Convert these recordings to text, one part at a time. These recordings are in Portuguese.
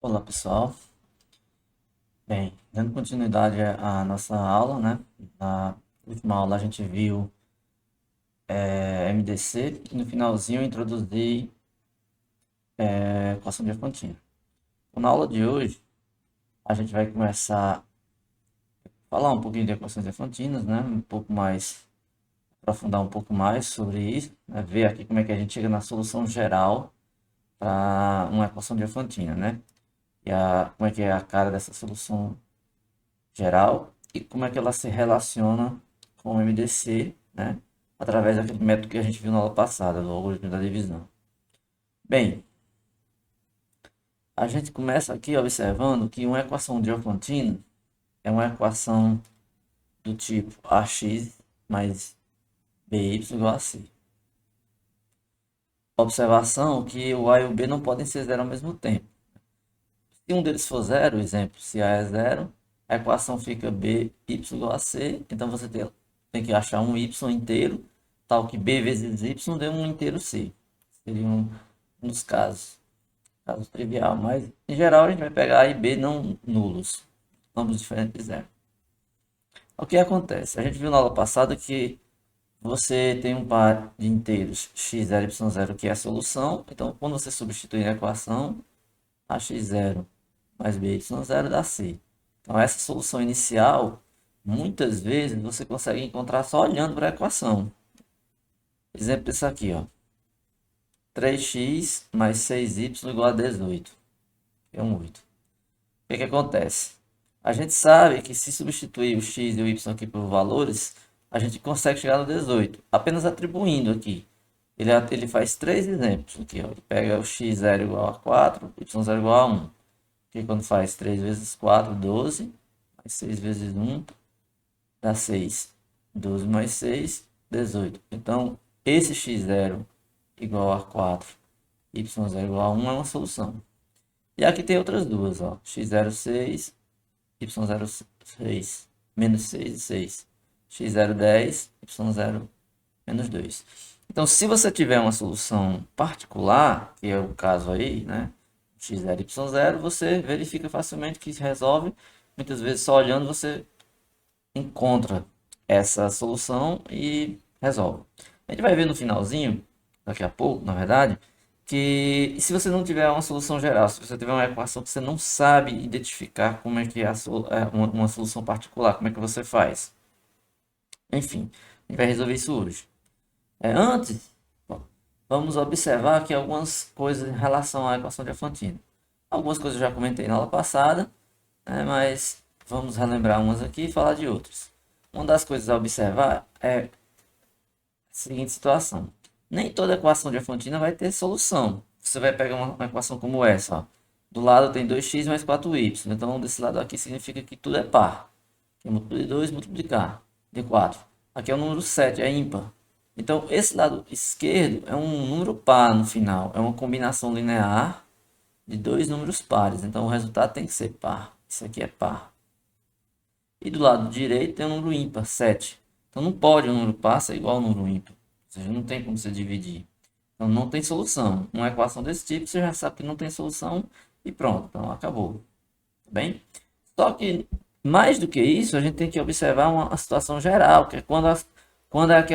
Olá pessoal, bem, dando continuidade à nossa aula, né? Na última aula a gente viu MDC e no finalzinho eu introduzi equação diafantina. Então, na aula de hoje a gente vai começar a falar um pouquinho de equações diafantinas, né? Um pouco mais, aprofundar um pouco mais sobre isso, né? Ver aqui como é que a gente chega na solução geral para uma equação diafantina, né? Como é que é a cara dessa solução geral e como é que ela se relaciona com o MDC, né? Através daquele método que a gente viu na aula passada, do algoritmo da divisão. Bem, a gente começa aqui observando que uma equação diofantina é uma equação do tipo ax mais by igual a c. Observação que o a e o b não podem ser zero ao mesmo tempo. Se um deles for zero, exemplo, se a é zero, a equação fica by igual a c, então você tem que achar um y inteiro, tal que b vezes y dê um inteiro c. Seria um dos casos. Caso trivial, mas em geral a gente vai pegar A e B não nulos, ambos diferentes de zero. O que acontece? A gente viu na aula passada que você tem um par de inteiros x0 e y0 que é a solução, então quando você substituir na equação, a x0 mais by0 dá c. Então essa solução inicial, muitas vezes você consegue encontrar só olhando para a equação. Exemplo desse aqui, ó. 3x mais 6y igual a 18. É um 8. O que que acontece? A gente sabe que se substituir o x e o y aqui por valores, a gente consegue chegar no 18, apenas atribuindo aqui. Ele faz três exemplos aqui, ó. Ele pega o x0 igual a 4, y0 igual a 1. Que quando faz 3 vezes 4, 12, mais 6 vezes 1, dá 6. 12 mais 6, 18. Então, esse x0 igual a 4, y0 igual a 1 é uma solução. E aqui tem outras duas, ó. x0, 6, y0,6 menos 6 e 6. x0,10, y0 menos 2. Então, se você tiver uma solução particular, que é o caso aí, né? x0 e y0, você verifica facilmente que se resolve. Muitas vezes, só olhando, você encontra essa solução e resolve. A gente vai ver no finalzinho, daqui a pouco, na verdade, que se você não tiver uma solução geral, se você tiver uma equação que você não sabe identificar como é que é uma solução particular, como é que você faz? Enfim, a gente vai resolver isso hoje. Antes, bom, vamos observar aqui algumas coisas em relação à equação de Diafantina. Algumas coisas eu já comentei na aula passada, né, mas vamos relembrar umas aqui e falar de outras. Uma das coisas a observar é a seguinte situação. Nem toda equação de Diafantina vai ter solução. Você vai pegar uma equação como essa, ó. Do lado tem 2x mais 4y. Então, desse lado aqui significa que tudo é par. Que é múltiplo de 2, multiplicar de 4. Aqui é o número 7, é ímpar. Então, esse lado esquerdo é um número par no final. É uma combinação linear de dois números pares. Então, o resultado tem que ser par. Isso aqui é par. E do lado direito tem um número ímpar, 7. Então, não pode um número par ser igual ao número ímpar. Ou seja, não tem como você dividir. Então, não tem solução. Uma equação desse tipo, você já sabe que não tem solução e pronto. Então, acabou. Tá bem? Só que, mais do que isso, a gente tem que observar uma situação geral, que é quando é que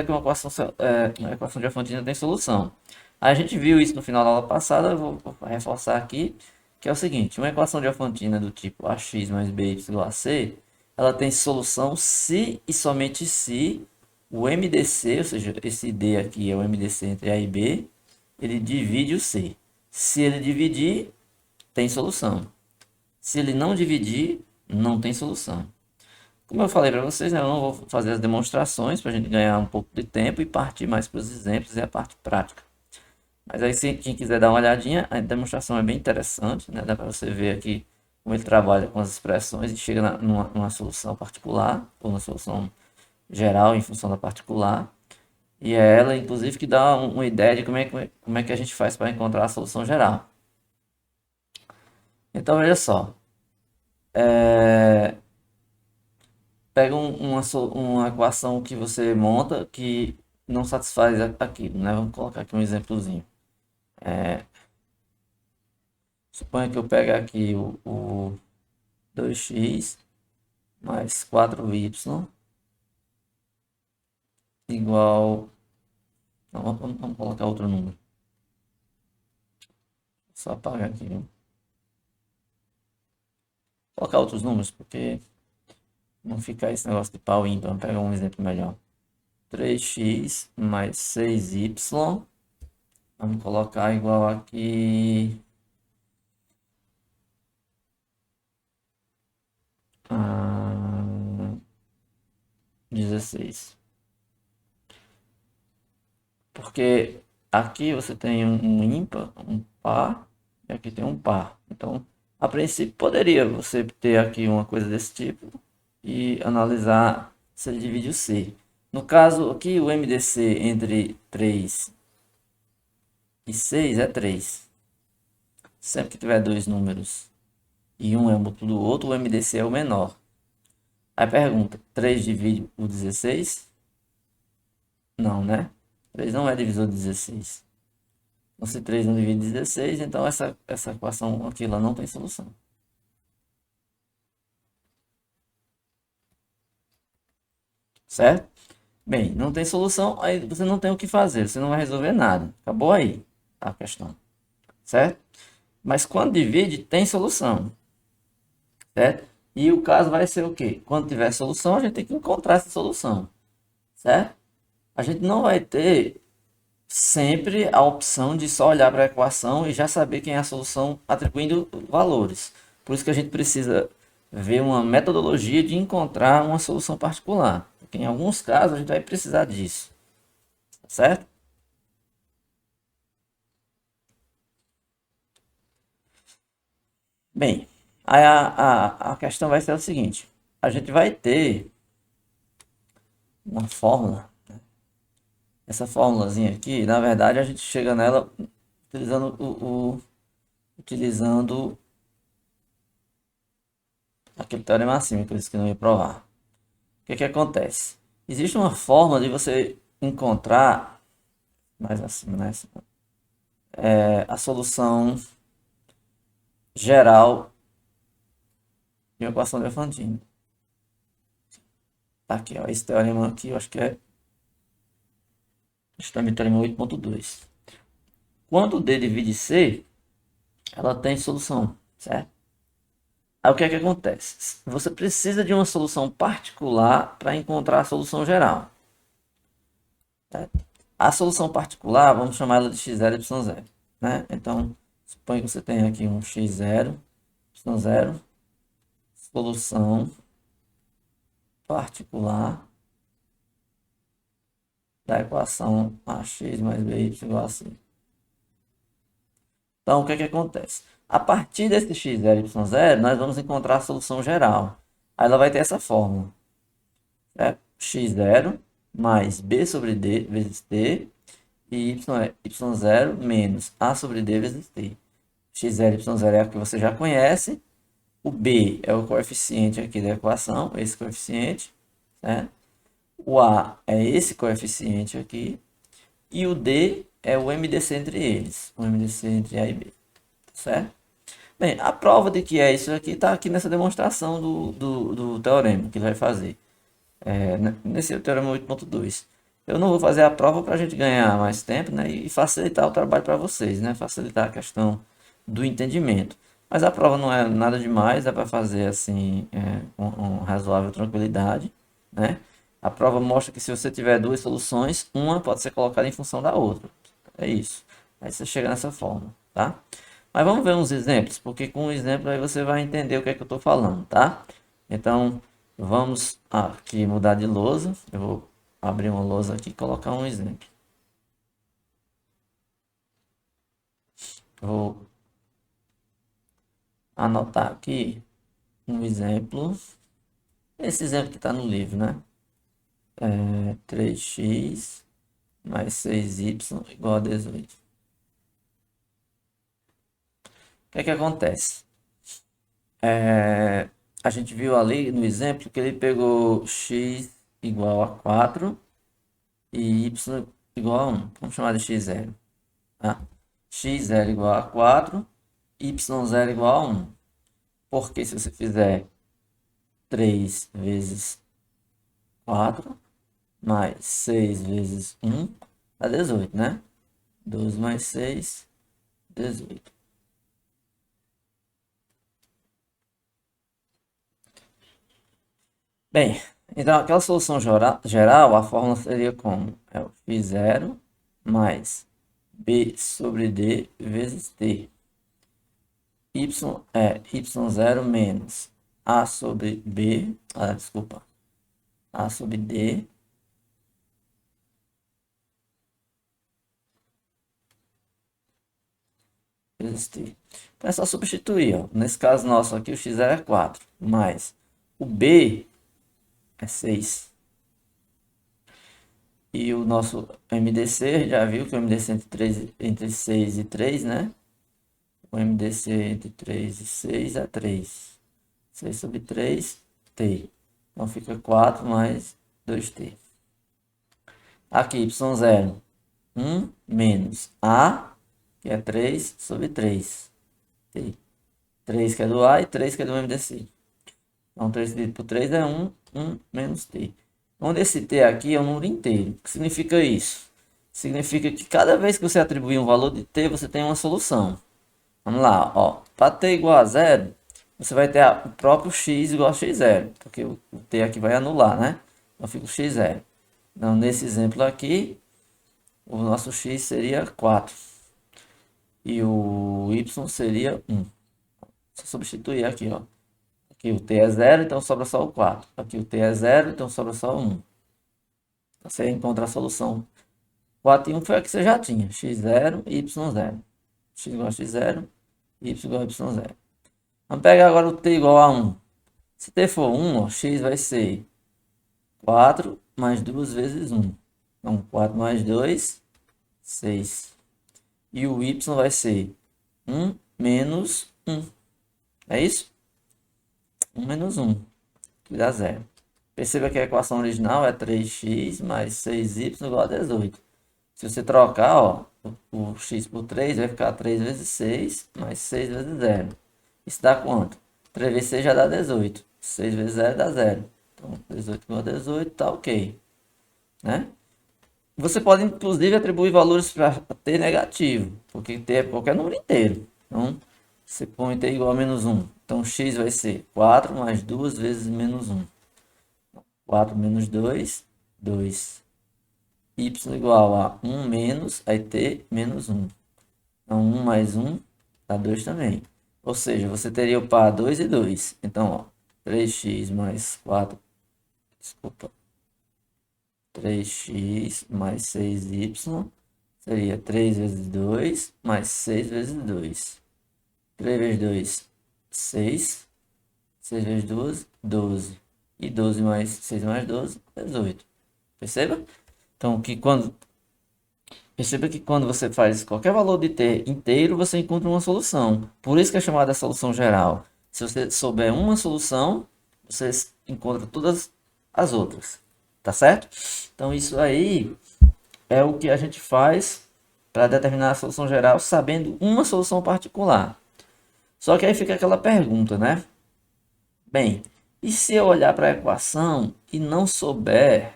uma equação de Diafantina tem solução. A gente viu isso no final da aula passada, eu vou reforçar aqui, que é o seguinte, uma equação de Diafantina do tipo ax mais by igual a c, ela tem solução se e somente se o MDC, ou seja, esse D aqui é o MDC entre A e B, ele divide o C. Se ele dividir, tem solução. Se ele não dividir, não tem solução. Como eu falei para vocês, né, eu não vou fazer as demonstrações para a gente ganhar um pouco de tempo e partir mais para os exemplos e a parte prática. Mas aí, se quem quiser dar uma olhadinha, a demonstração é bem interessante, né? Dá para você ver aqui como ele trabalha com as expressões e chega numa solução particular, ou na solução geral em função da particular. E é ela, inclusive, que dá uma ideia de como é que a gente faz para encontrar a solução geral. Então, veja só. Pega uma equação que você monta que não satisfaz aquilo, né? Vamos colocar aqui um exemplozinho. Suponha que eu pegue aqui o 2x mais 4y igual... Não, vamos colocar outro número. Só apagar aqui, viu? Colocar outros números, porque não fica esse negócio de pau ímpar. Vamos pegar um exemplo melhor. 3x mais 6y. Vamos colocar igual aqui a 16. Porque aqui você tem um ímpar, um par, e aqui tem um par. Então, a princípio, poderia você ter aqui uma coisa desse tipo e analisar se ele divide o C. No caso aqui, o MDC entre 3 e 6 é 3. Sempre que tiver dois números e um é múltiplo do outro, o MDC é o menor. Aí pergunta, 3 divide o 16? Não, né? 3 não é divisor de 16. Então, se 3 não divide 16, então essa equação aqui ela não tem solução. Certo? Bem, não tem solução, aí você não tem o que fazer, você não vai resolver nada. Acabou aí a questão. Certo? Mas quando divide, tem solução. Certo? E o caso vai ser o quê? Quando tiver solução, a gente tem que encontrar essa solução. Certo? A gente não vai ter sempre a opção de só olhar para a equação e já saber quem é a solução atribuindo valores. Por isso que a gente precisa ver uma metodologia de encontrar uma solução particular. Porque em alguns casos a gente vai precisar disso. Certo? Bem, aí a questão vai ser o seguinte. A gente vai ter uma fórmula. Essa fórmulazinha aqui, na verdade, a gente chega nela utilizando utilizando aquele teorema acima que eu disse que não ia provar. O que que acontece? Existe uma forma de você encontrar, mais acima, né? A solução geral de uma equação de Fantini. Tá aqui, ó, esse teorema aqui, eu acho que é também o teorema 8.2. Quando D divide C, ela tem solução, certo? Aí o que é que acontece? Você precisa de uma solução particular para encontrar a solução geral. Certo? A solução particular, vamos chamar ela de x0 e y0. Né? Então, suponha que você tem aqui um x0, y0, solução particular da equação ax mais by igual a c. Então, o que é que acontece? A partir desse x0 e y0, nós vamos encontrar a solução geral. Aí ela vai ter essa fórmula. Certo? x0 mais b sobre d vezes t e y0 menos a sobre d vezes t. x0 e y0 é a que você já conhece. O b é o coeficiente aqui da equação, esse coeficiente. Certo? O a é esse coeficiente aqui. E o d é o MDC entre eles. O MDC entre a e b. Certo? Bem, a prova de que é isso aqui está aqui nessa demonstração do teorema que ele vai fazer. Nesse teorema 8.2. Eu não vou fazer a prova para a gente ganhar mais tempo, né, e facilitar o trabalho para vocês, né, facilitar a questão do entendimento. Mas a prova não é nada demais, dá para fazer assim com razoável tranquilidade, né? A prova mostra que se você tiver duas soluções, uma pode ser colocada em função da outra. É isso. Aí você chega nessa forma, tá? Mas vamos ver uns exemplos, porque com o exemplo aí você vai entender o que é que eu estou falando, tá? Então, vamos aqui mudar de lousa. Eu vou abrir uma lousa aqui e colocar um exemplo. Vou anotar aqui um exemplo. Esse exemplo que está no livro, né? 3x mais 6y igual a 18. O que é que acontece? A gente viu ali no exemplo que ele pegou x igual a 4 e y igual a 1. Vamos chamar de x0. Tá? X0 igual a 4 y0 igual a 1. Porque se você fizer 3 vezes 4 mais 6 vezes 1 dá 18, né? 12 mais 6, 18. Bem, então aquela solução geral, a fórmula seria como? É o x0 mais b sobre d vezes t. Y é y0 menos a sobre b, desculpa, a sobre d vezes t. Então é só substituir, ó. Nesse caso nosso aqui, o x0 é 4, mais o b é 6. E o nosso MDC, a gente já viu que o MDC entre 6 e 3, né? O MDC entre 3 e 6 é 3. 6 sobre 3, t. Então fica 4 mais 2t. Aqui, y0, 1 menos a, que é 3 sobre 3. T. 3 que é do A e 3 que é do MDC. Então, 3 dividido por 3 é 1, 1 menos t. Onde esse t aqui é um número inteiro. O que significa isso? Significa que cada vez que você atribuir um valor de t, você tem uma solução. Vamos lá, ó. Para t igual a zero, você vai ter o próprio x igual a x0. Porque o t aqui vai anular, né? Então fica o x0. Então, nesse exemplo aqui, o nosso x seria 4. E o y seria 1. Só substituir aqui, ó. Aqui o t é 0, então sobra só o 4. Aqui o t é 0, então sobra só o 1. Você encontra a solução. 4 e 1 foi a que você já tinha. x0 e y0. X igual a x0, y igual a y0. Vamos pegar agora o t igual a 1. Se t for 1, ó, x vai ser 4 mais 2 vezes 1. Então, 4 mais 2, 6. E o y vai ser 1 menos 1. É isso? 1 menos 1, que dá 0. Perceba que a equação original é 3x mais 6y igual a 18. Se você trocar, ó, o x por 3, vai ficar 3 vezes 6 mais 6 vezes 0. Isso dá quanto? 3 vezes 6 já dá 18. 6 vezes 0 dá 0. Então, 18 igual a 18, tá ok. Né? Você pode, inclusive, atribuir valores para t negativo, porque t é qualquer número inteiro. Então, você põe t igual a menos 1. Então, x vai ser 4 mais 2 vezes menos 1. 4 menos 2, 2. Y igual a 1 menos, aí t menos 1. Então, 1 mais 1 dá 2 também. Ou seja, você teria o par 2 e 2. Então, ó, 3x mais 4, desculpa, 3x mais 6y seria 3 vezes 2 mais 6 vezes 2. 3 vezes 2, 6. 6 vezes 2, 12. E 12 mais 6 mais 12, 18. Perceba? Então, perceba que quando você faz qualquer valor de t inteiro, você encontra uma solução. Por isso que é chamada solução geral. Se você souber uma solução, você encontra todas as outras. Tá certo? Então, isso aí é o que a gente faz para determinar a solução geral, sabendo uma solução particular. Só que aí fica aquela pergunta, né? Bem, e se eu olhar para a equação e não souber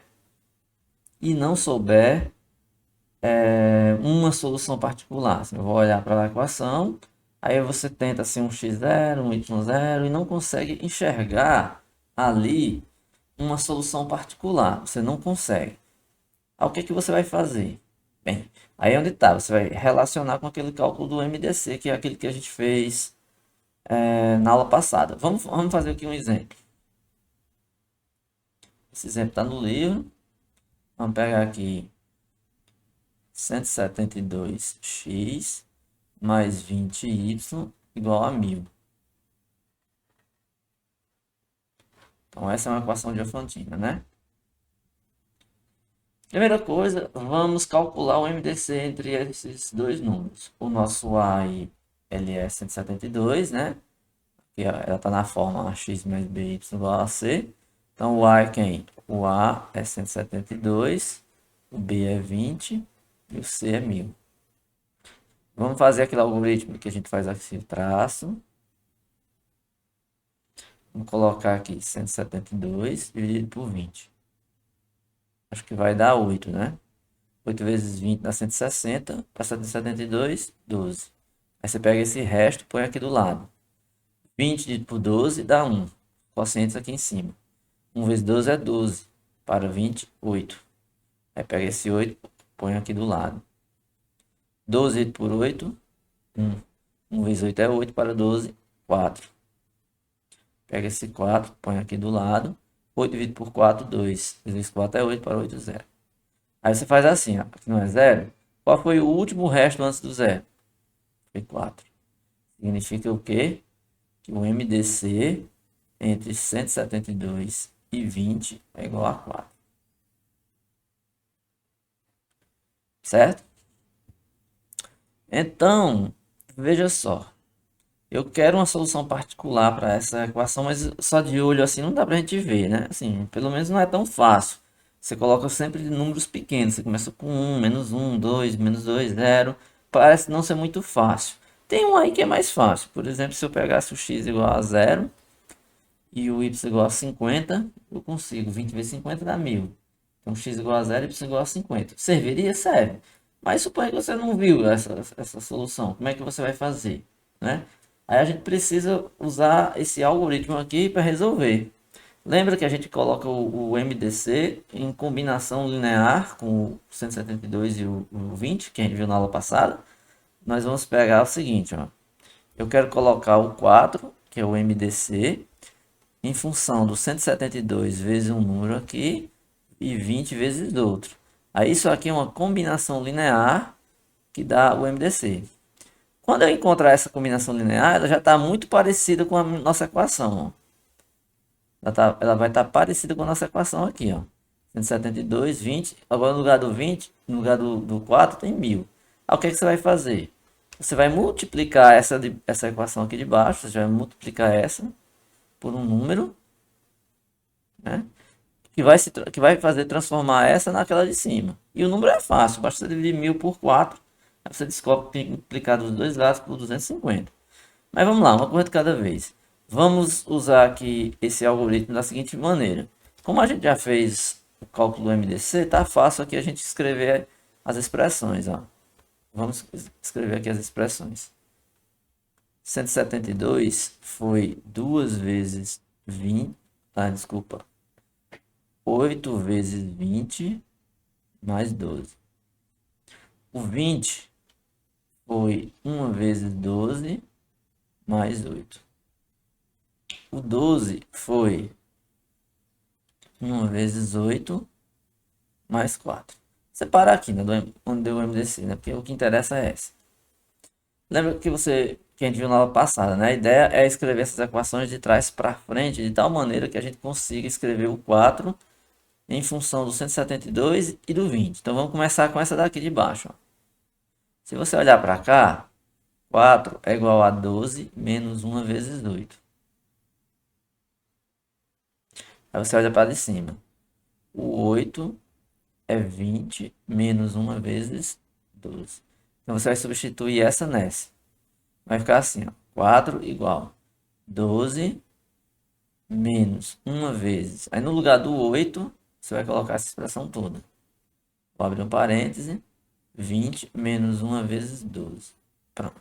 uma solução particular? Assim, eu vou olhar para a equação, aí você tenta assim um x0, um y0 e não consegue enxergar ali uma solução particular. Você não consegue. Aí o que que você vai fazer? Bem, aí é onde está. Você vai relacionar com aquele cálculo do MDC, que é aquele que a gente fez na aula passada. Vamos fazer aqui um exemplo. Esse exemplo está no livro. Vamos pegar aqui 172x mais 20y igual a 1000. Então, essa é uma equação diofantina, né? Primeira coisa, vamos calcular o MDC entre esses dois números. O nosso A aí, ele é 172, né? Aqui, ó, ela está na forma x mais by igual a c. Então, o A é quem? O A é 172, o B é 20 e o C é 1000. Vamos fazer aquele algoritmo que a gente faz aqui, traço. Vamos colocar aqui 172 dividido por 20. Acho que vai dar 8, né? 8 vezes 20 dá 160. Para 172, 12. Aí você pega esse resto e põe aqui do lado. 20 dividido por 12 dá 1. Quocientes aqui em cima. 1 vezes 12 é 12. Para 20, 8. Aí pega esse 8, põe aqui do lado. 12 dividido por 8, 1. 1 vezes 8 é 8. Para 12, 4. Pega esse 4, põe aqui do lado. 8 dividido por 4, 2. 2 vezes 4 é 8, para 8, 0. Aí você faz assim, ó. Aqui não é 0. Qual foi o último resto antes do 0? Foi 4. Significa o quê? Que o MDC entre 172 e 20 é igual a 4. Certo? Então, veja só. Eu quero uma solução particular para essa equação, mas só de olho assim não dá para a gente ver, né? Assim, pelo menos não é tão fácil. Você coloca sempre números pequenos. Você começa com 1, menos 1, 2, menos 2, 0. Parece não ser muito fácil. Tem um aí que é mais fácil. Por exemplo, se eu pegasse o x igual a 0 e o y igual a 50, eu consigo. 20 vezes 50 dá 1000. Então, x igual a 0 e y igual a 50. Serviria? Serve. Mas suponha que você não viu essa solução. Como é que você vai fazer? Né? Aí a gente precisa usar esse algoritmo aqui para resolver. Lembra que a gente coloca o MDC em combinação linear com o 172 e o 20, que a gente viu na aula passada? Nós vamos pegar o seguinte, ó. Eu quero colocar o 4, que é o MDC, em função do 172 vezes um número aqui e 20 vezes outro. Aí isso aqui é uma combinação linear que dá o MDC. Quando eu encontrar essa combinação linear, ela já está muito parecida com a nossa equação. Ela vai estar parecida com a nossa equação aqui, ó. 172, 20. Agora no lugar do 20, no lugar do 4 tem 1000. Aí o que, é que você vai fazer? Você vai multiplicar essa equação aqui de baixo. Você vai multiplicar essa por um número, né? Que vai fazer transformar essa naquela de cima. E o número é fácil. Basta você dividir 1000 por 4. Aí você descobre multiplicar dos dois lados por 250. Mas vamos lá, uma coisa de cada vez. Vamos usar aqui esse algoritmo da seguinte maneira. Como a gente já fez o cálculo do MDC, tá fácil aqui a gente escrever as expressões. Ó. Vamos escrever aqui as expressões. 172 foi 2 vezes 20. Ah, desculpa. 8 vezes 20 mais 12. O 20 foi 1 vezes 12 mais 8. O 12 foi 1 vezes 8 mais 4. Separar aqui, né, onde deu o MDC, né? Porque o que interessa é essa. Lembra que a gente viu na aula passada, né? A ideia é escrever essas equações de trás para frente, de tal maneira que a gente consiga escrever o 4 em função do 172 e do 20. Então vamos começar com essa daqui de baixo. Ó. Se você olhar para cá, 4 é igual a 12 menos 1 vezes 8. Aí você olha para de cima. O 8 é 20 menos 1 vezes 12. Então você vai substituir essa nessa. Vai ficar assim, ó. 4 igual 12 menos 1 vezes. Aí no lugar do 8, você vai colocar essa expressão toda. Vou abrir um parêntese. 20 menos 1 vezes 12. Pronto.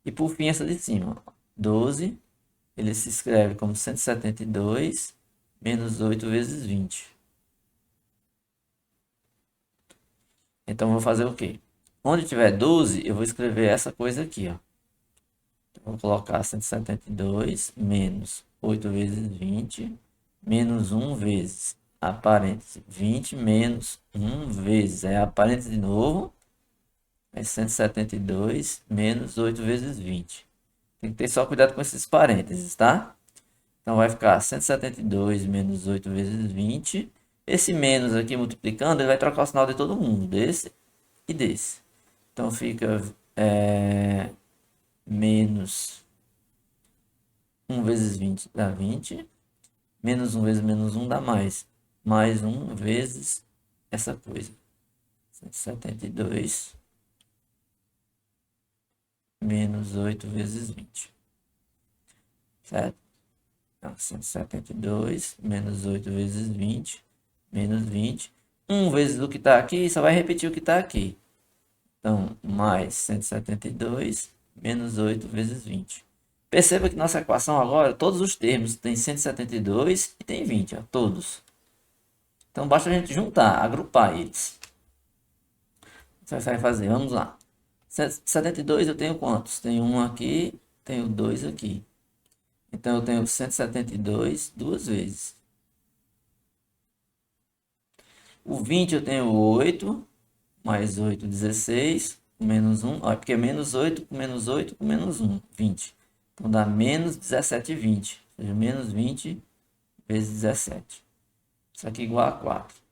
E por fim essa de cima. Ó. 12, ele se escreve como 172 menos 8 vezes 20. Então, vou fazer o quê? Onde tiver 12, eu vou escrever essa coisa aqui, ó. Vou colocar 172 menos 8 vezes 20 menos 1 vezes a parêntese 20 menos 1 vezes. É a parêntese de novo. É 172 menos 8 vezes 20. Tem que ter só cuidado com esses parênteses, tá? Então, vai ficar 172 menos 8 vezes 20. Esse menos aqui multiplicando, ele vai trocar o sinal de todo mundo, desse e desse. Então, fica menos 1 vezes 20 dá 20. Menos 1 vezes menos 1 dá mais. Mais 1 vezes essa coisa. 172 menos 8 vezes 20. Certo? Então, 172 menos 8 vezes 20, menos 20. 1 vezes o que está aqui, só vai repetir o que está aqui. Então, mais 172 menos 8 vezes 20. Perceba que nossa equação agora, todos os termos tem 172 e tem 20, ó, todos. Então, basta a gente juntar, agrupar eles. Você vai fazer, vamos lá. 72 eu tenho quantos? Tenho um aqui, tenho dois aqui. Então, eu tenho 172 duas vezes. O 20 eu tenho 8, mais 8, 16, menos 1. Ó, porque é menos 8 com menos 8 com menos 1, 20. Então, dá menos 17, 20. Ou seja, menos 20 vezes 17. Isso aqui é igual a 4.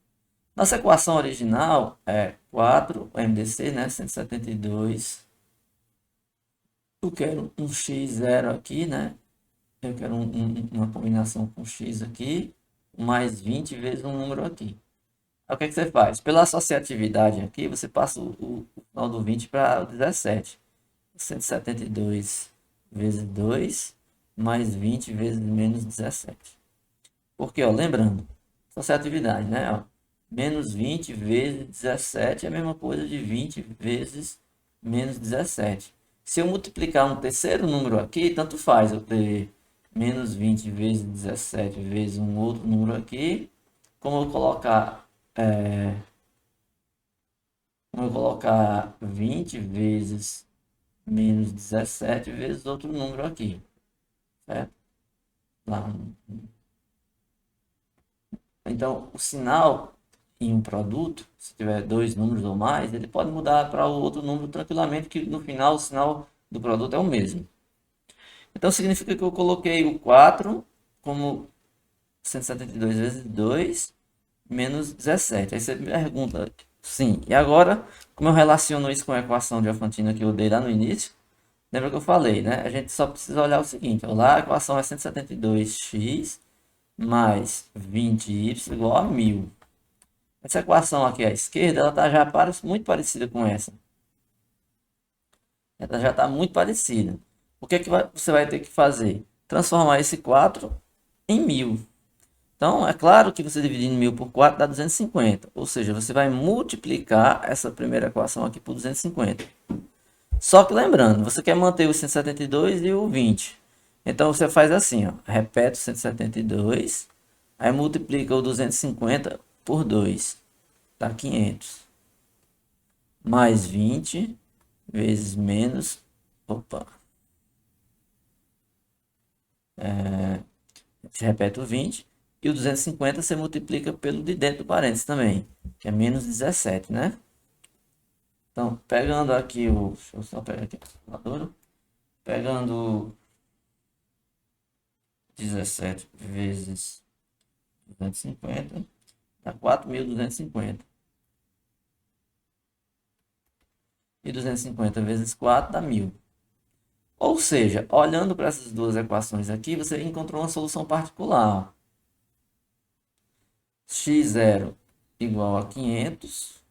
Nossa equação original é 4, o MDC, né? 172. Eu quero um x0 aqui, né? Eu quero uma combinação com x aqui, mais 20 vezes um número aqui. Aí o que, é que você faz? Pela associatividade aqui, você passa o final do 20 para o 17. 172 vezes 2, mais 20 vezes menos 17. Porque, ó, lembrando, associatividade, né? Ó, menos 20 vezes 17 é a mesma coisa de 20 vezes menos 17. Se eu multiplicar um terceiro número aqui, tanto faz eu ter menos 20 vezes 17 vezes um outro número aqui, como eu colocar, como eu colocar 20 vezes menos 17 vezes outro número aqui, certo? Lá. Então, o sinal em um produto, se tiver dois números ou mais, ele pode mudar para o outro número tranquilamente, que no final o sinal do produto é o mesmo. Então, significa que eu coloquei o 4 como 172 vezes 2 menos 17. Aí você me pergunta, sim, e agora, como eu relaciono isso com a equação de Diofantina que eu dei lá no início? Lembra que eu falei, né? A gente só precisa olhar o seguinte, ó, lá a equação é 172x mais 20y igual a 1000. Essa equação aqui à esquerda, ela tá já muito parecida com essa. Ela já está muito parecida. O que é que você vai ter que fazer? Transformar esse 4 em 1000. Então, é claro que você dividindo 1000 por 4 dá 250. Ou seja, você vai multiplicar essa primeira equação aqui por 250. Só que lembrando, você quer manter o 172 e o 20. Então, você faz assim, ó, repete o 172, aí multiplica o 250 por 2. Dá 500. Mais 20 vezes menos, opa, você repete o 20 e o 250 você multiplica pelo de dentro do parênteses também, que é menos 17, né? Então, pegando aqui o, deixa eu só pegar aqui a calculadora, pegando 17 vezes 250, dá 4.250. E 250 vezes 4 dá 1000. Ou seja, olhando para essas duas equações aqui, você encontrou uma solução particular. X0 igual a 500,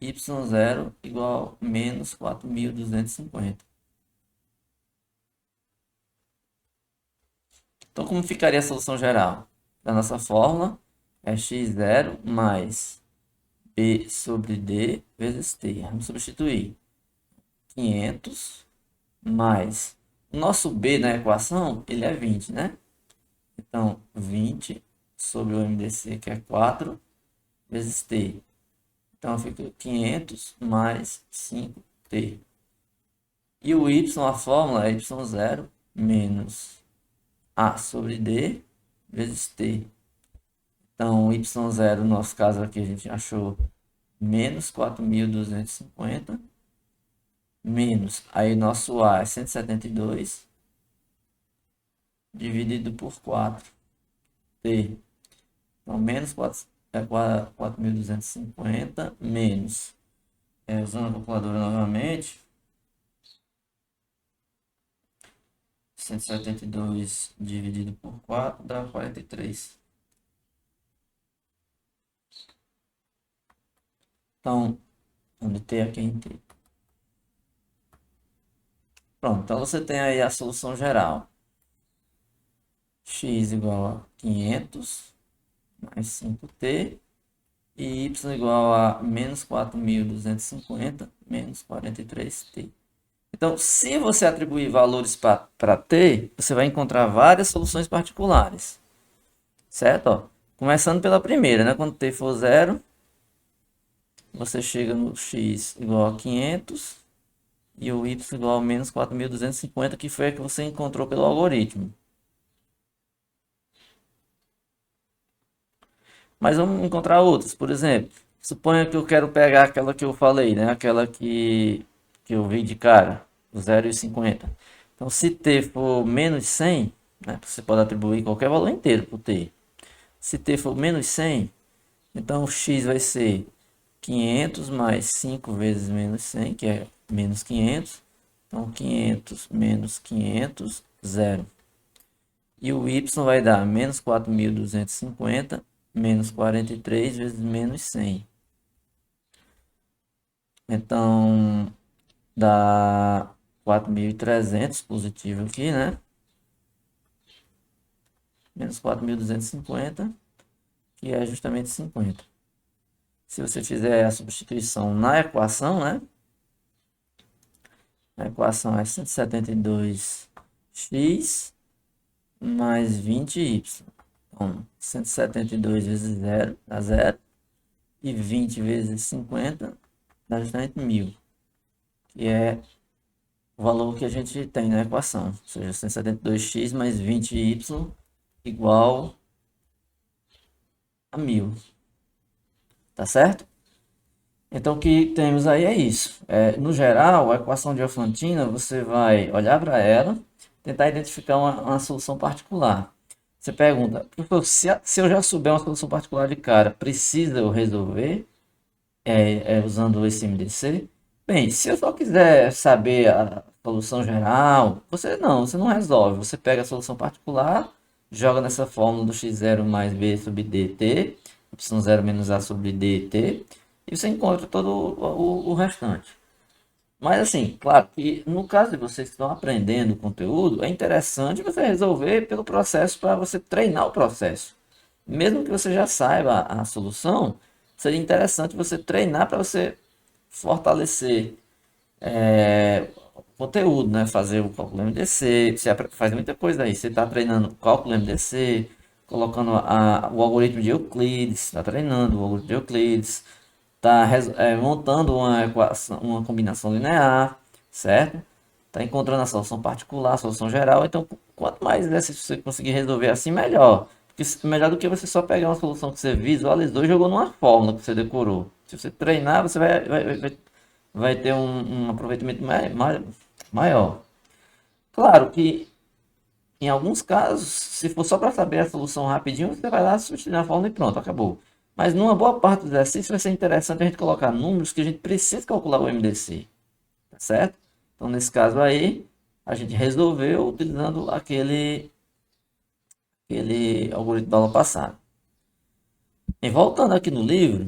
y0 igual a menos 4.250. Então, como ficaria a solução geral? Da nossa fórmula, é x0 mais b sobre d vezes t. Vamos substituir. 500 mais... O nosso b na equação, ele é 20, né? Então, 20 sobre o MDC, que é 4, vezes t. Então, fica 500 mais 5t. E o y, a fórmula é y0 menos a sobre d vezes t. Então, y0, no nosso caso aqui, a gente achou menos 4.250, menos, aí nosso a é 172, dividido por 4t. Então, menos 4.250, menos, usando a calculadora novamente, 172 dividido por 4 dá 43. Então, onde t aqui em t. Pronto, então você tem aí a solução geral. X igual a 500 mais 5t e y igual a menos 4.250 menos 43t. Então, se você atribuir valores para t, você vai encontrar várias soluções particulares. Certo? Ó, começando pela primeira, né? Quando t for zero, você chega no x igual a 500 e o y igual a menos 4.250, que foi a que você encontrou pelo algoritmo. Mas vamos encontrar outras. Por exemplo, suponha que eu quero pegar aquela que eu falei, né? Aquela que eu vi de cara, o 0,50. Então, se t for menos 100, né? Você pode atribuir qualquer valor inteiro para o t. Se t for menos 100, então o x vai ser 500 mais 5 vezes menos 100, que é menos 500. Então, 500 menos 500, zero. E o y vai dar menos 4.250 menos 43 vezes menos 100. Então, dá 4.300 positivo aqui, né? Menos 4.250, que é justamente 50. Se você fizer a substituição na equação, né? A equação é 172x mais 20y. Então, 172 vezes 0 dá 0. E 20 vezes 50 dá justamente 1.000. Que é o valor que a gente tem na equação. Ou seja, 172x mais 20y igual a 1.000. Tá certo? Então, o que temos aí é isso. No geral, a equação de Diofantina, você vai olhar para ela, tentar identificar uma solução particular. Você pergunta, professor, se eu já souber uma solução particular de cara, precisa eu resolver usando esse MDC? Bem, se eu só quiser saber a solução geral, você não resolve. Você pega a solução particular, joga nessa fórmula do x0 mais b sobre dt, y0 menos a sobre dt, e você encontra todo o restante. Mas assim, claro que no caso de vocês que estão aprendendo o conteúdo, é interessante você resolver pelo processo para você treinar o processo. Mesmo que você já saiba a solução, seria interessante você treinar para você fortalecer o conteúdo, né? Fazer o cálculo MDC, você faz muita coisa aí. Você está treinando o cálculo MDC, colocando o algoritmo de Euclides, está treinando o algoritmo de Euclides, está montando uma equação, uma combinação linear, certo? Está encontrando a solução particular, a solução geral. Então, quanto mais exercícios você conseguir resolver assim, melhor. Porque melhor do que você só pegar uma solução que você visualizou e jogou numa fórmula que você decorou. Se você treinar, você vai ter um aproveitamento maior. Claro que em alguns casos, se for só para saber a solução rapidinho, você vai lá substituir a fórmula e pronto, acabou. Mas numa boa parte do exercício vai ser interessante a gente colocar números que a gente precisa calcular o MDC, tá certo? Então, nesse caso aí, a gente resolveu utilizando aquele algoritmo da aula passada. E voltando aqui no livro,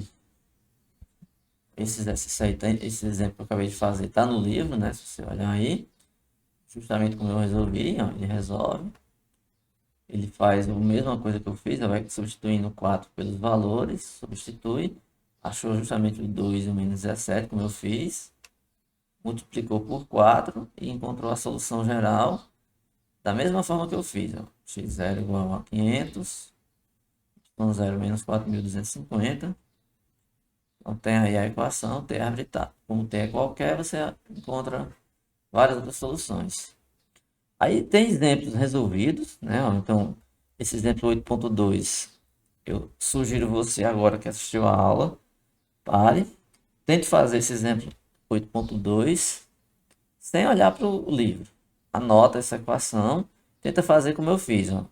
esse exercício aí, esse exemplo que eu acabei de fazer está no livro, né? Se você olhar aí, justamente como eu resolvi, ó, ele resolve. Ele faz a mesma coisa que eu fiz, ele vai substituindo 4 pelos valores, substitui, achou justamente o 2 e o menos 17, como eu fiz, multiplicou por 4 e encontrou a solução geral da mesma forma que eu fiz. Ó. X0 igual a 500, y0 menos 4.250. Então tem aí a equação, T árvore tá. Como T é qualquer, você encontra várias outras soluções. Aí tem exemplos resolvidos, né? Então, esse exemplo 8.2, eu sugiro você agora que assistiu a aula, pare, tente fazer esse exemplo 8.2 sem olhar para o livro. Anota essa equação, tenta fazer como eu fiz, ó.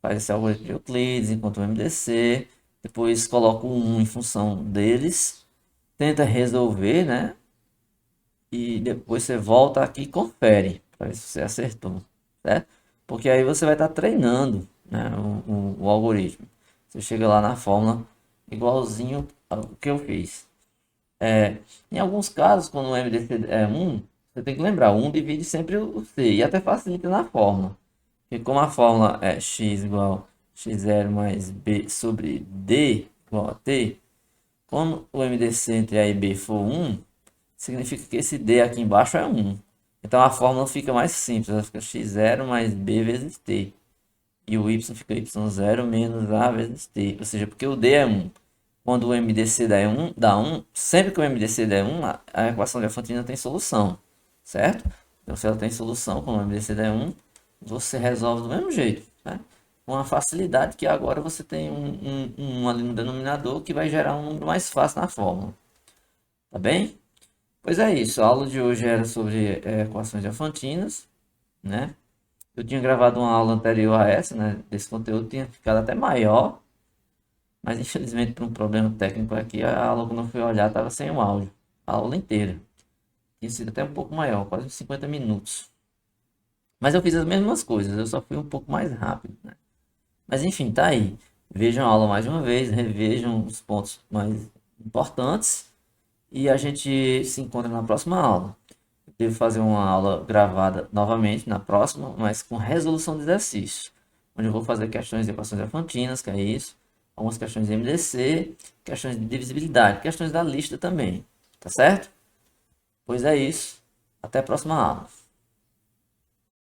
Faz esse algoritmo de Euclides, encontra o MDC, depois coloca um em função deles, tenta resolver, né? E depois você volta aqui e confere para ver se você acertou, certo? Porque aí você vai estar treinando, né, o algoritmo. Você chega lá na fórmula igualzinho ao que eu fiz. Em alguns casos, quando o MDC é 1, Você tem que lembrar, o 1 divide sempre o c, e até facilita na fórmula. Porque como a fórmula é x igual x0 mais b sobre d igual a t, quando o MDC entre A e B for 1, significa que esse d aqui embaixo é 1. Então a fórmula fica mais simples, ela fica x0 mais b vezes t. E o y fica y0 menos a vezes t. Ou seja, porque o d é 1. Quando o MDC dá 1, sempre que o MDC der 1, a equação de Afantina tem solução, certo? Então, se ela tem solução, quando o MDC der 1, você resolve do mesmo jeito, né? Com a facilidade que agora você tem um ali no denominador que vai gerar um número mais fácil na fórmula, tá bem? Pois é isso, a aula de hoje era sobre equações de Afantinas, né? Eu tinha gravado uma aula anterior a essa, né? Desse conteúdo tinha ficado até maior, mas infelizmente por um problema técnico aqui, a aula quando eu fui olhar estava sem o áudio. A aula inteira. Tinha sido até um pouco maior, quase uns 50 minutos. Mas eu fiz as mesmas coisas, eu só fui um pouco mais rápido, né? Mas enfim, tá aí. Vejam a aula mais uma vez, revejam os pontos mais importantes e a gente se encontra na próxima aula. Eu devo fazer uma aula gravada novamente na próxima, mas com resolução de exercícios, onde eu vou fazer questões de equações afantinas, que é isso, algumas questões de MDC, questões de divisibilidade, questões da lista também, tá certo? Pois é isso. Até a próxima aula.